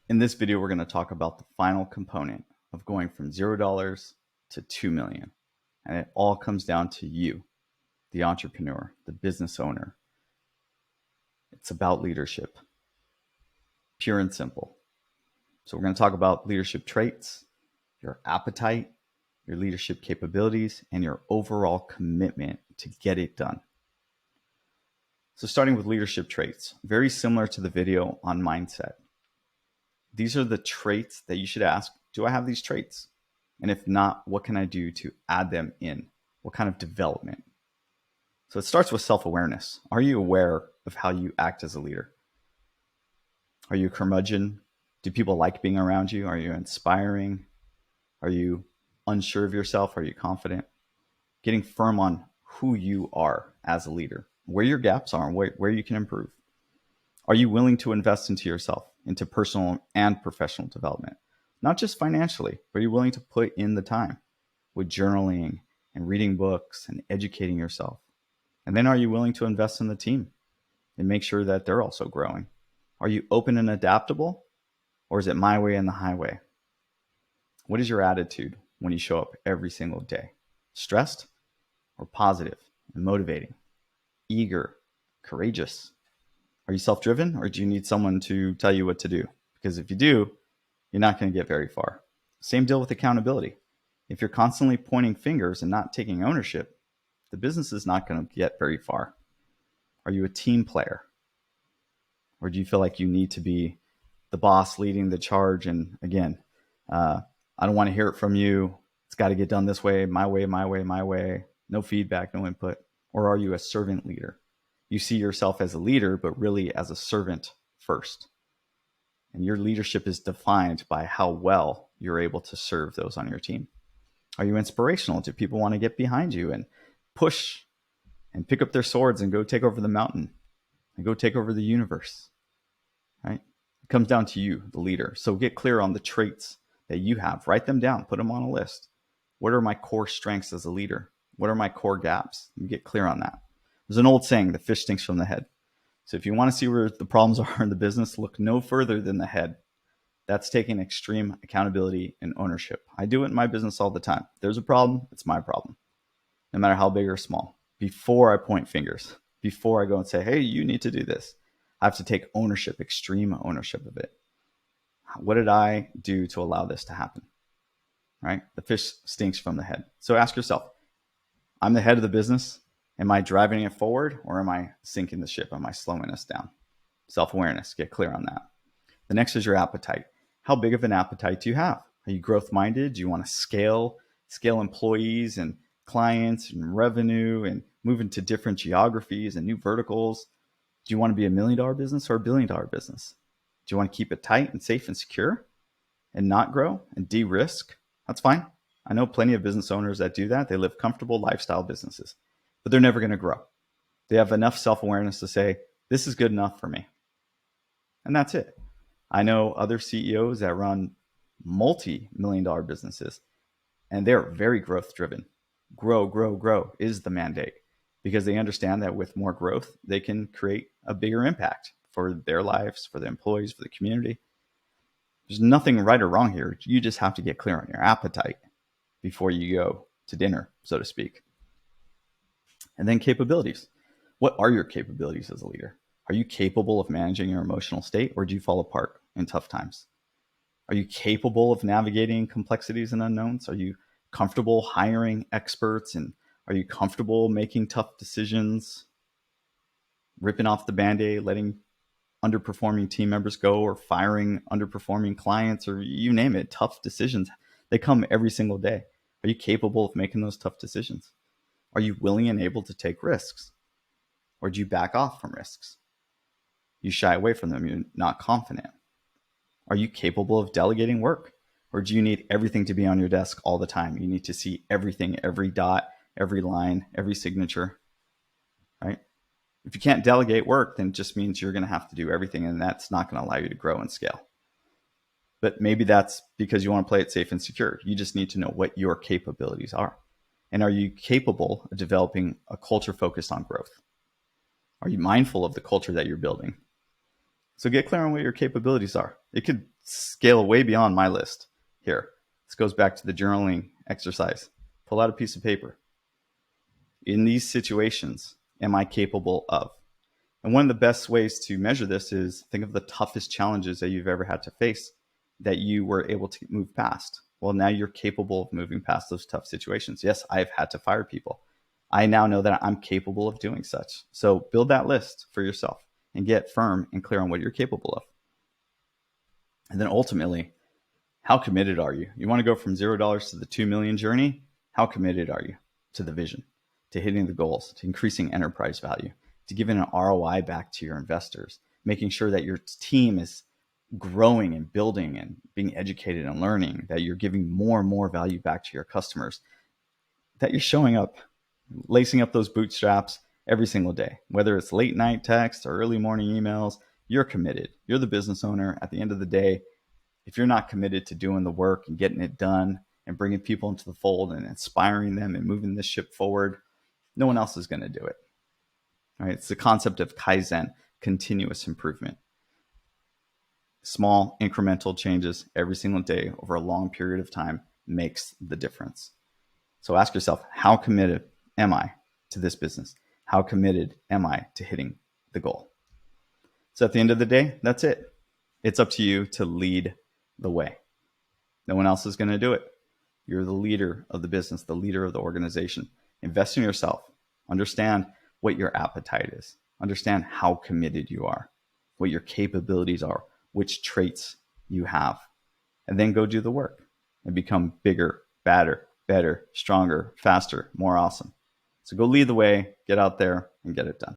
In this video, we're going to talk about the final component of going from $0 to 2 million. And it all comes down to you, the entrepreneur, the business owner. It's about leadership, pure and simple. So we're going to talk about leadership traits, your appetite, your leadership capabilities, and your overall commitment to get it done. So starting with leadership traits, very similar to the video on mindset. These are the traits that you should ask, do I have these traits? And if not, what can I do to add them in? What kind of development? So it starts with self-awareness. Are you aware of how you act as a leader? Are you a curmudgeon? Do people like being around you? Are you inspiring? Are you unsure of yourself? Are you confident? Getting firm on who you are as a leader, where your gaps are, and where you can improve. Are you willing to invest into yourself, into personal and professional development? Not just financially, but are you willing to put in the time with journaling and reading books and educating yourself? And then are you willing to invest in the team and make sure that they're also growing? Are you open and adaptable, or is it my way and the highway? What is your attitude when you show up every single day? Stressed or positive and motivating? Eager, courageous? Are you self-driven, or do you need someone to tell you what to do? Because if you do, you're not going to get very far. Same deal with accountability. If you're constantly pointing fingers and not taking ownership, the business is not going to get very far. Are you a team player? Or do you feel like you need to be the boss leading the charge? And again, I don't want to hear it from you. It's got to get done this way, my way, my way, my way. No feedback, no input. Or are you a servant leader? You see yourself as a leader, but really as a servant first. And your leadership is defined by how well you're able to serve those on your team. Are you inspirational? Do people want to get behind you and push and pick up their swords and go take over the mountain and go take over the universe? Right? It comes down to you, the leader. So get clear on the traits that you have. Write them down. Put them on a list. What are my core strengths as a leader? What are my core gaps? You get clear on that. There's an old saying, the fish stinks from the head. So if you want to see where the problems are in the business, look no further than the head. That's taking extreme accountability and ownership. I do it in my business all the time. If there's a problem, it's my problem, no matter how big or small. Before I point fingers, before I go and say, hey, you need to do this, I have to take ownership, extreme ownership of it. What did I do to allow this to happen? Right? The fish stinks from the head. So ask yourself, I'm the head of the business. Am I driving it forward, or am I sinking the ship? Am I slowing us down? Self-awareness, get clear on that. The next is your appetite. How big of an appetite do you have? Are you growth minded? Do you want to scale employees and clients and revenue and move into different geographies and new verticals? Do you want to be $1 million business or a $1 billion business? Do you want to keep it tight and safe and secure and not grow and de-risk? That's fine. I know plenty of business owners that do that. They live comfortable lifestyle businesses, but they're never going to grow. They have enough self-awareness to say, this is good enough for me. And that's it. I know other CEOs that run multi-million-dollar businesses, and they're very growth driven. Grow, grow, grow is the mandate, because they understand that with more growth, they can create a bigger impact for their lives, for the employees, for the community. There's nothing right or wrong here. You just have to get clear on your appetite before you go to dinner, so to speak. And then capabilities. What are your capabilities as a leader? Are you capable of managing your emotional state, or do you fall apart in tough times? Are you capable of navigating complexities and unknowns? Are you comfortable hiring experts, and are you comfortable making tough decisions, ripping off the Band-Aid, letting underperforming team members go, or firing underperforming clients, or you name it? Tough decisions, they come every single day. Are you capable of making those tough decisions? Are you willing and able to take risks, or do you back off from risks? You shy away from them. You're not confident. Are you capable of delegating work, or do you need everything to be on your desk all the time? You need to see everything, every dot, every line, every signature, right? If you can't delegate work, then it just means you're going to have to do everything, and that's not going to allow you to grow and scale. But maybe that's because you want to play it safe and secure. You just need to know what your capabilities are. And are you capable of developing a culture focused on growth? Are you mindful of the culture that you're building? So get clear on what your capabilities are. It could scale way beyond my list here. This goes back to the journaling exercise. Pull out a piece of paper. In these situations, am I capable of? And one of the best ways to measure this is think of the toughest challenges that you've ever had to face that you were able to move past. Well, now you're capable of moving past those tough situations. Yes, I've had to fire people. I now know that I'm capable of doing such. So build that list for yourself and get firm and clear on what you're capable of. And then ultimately, how committed are you? You want to go from $0 to the 2 million journey? How committed are you to the vision, to hitting the goals, to increasing enterprise value, to giving an ROI back to your investors, making sure that your team is growing and building and being educated and learning, that you're giving more and more value back to your customers, that you're showing up, lacing up those bootstraps every single day, whether it's late night text or early morning emails. You're committed. You're the business owner. At the end of the day, if you're not committed to doing the work and getting it done and bringing people into the fold and inspiring them and moving this ship forward, no one else is going to do it. All right? It's the concept of Kaizen, continuous improvement. Small incremental changes every single day over a long period of time makes the difference. So ask yourself, how committed am I to this business? How committed am I to hitting the goal? So at the end of the day, that's it. It's up to you to lead the way. No one else is going to do it. You're the leader of the business, the leader of the organization. Invest in yourself. Understand what your appetite is. Understand how committed you are, what your capabilities are, which traits you have, and then go do the work and become bigger, badder, better, stronger, faster, more awesome. So go lead the way, get out there and get it done.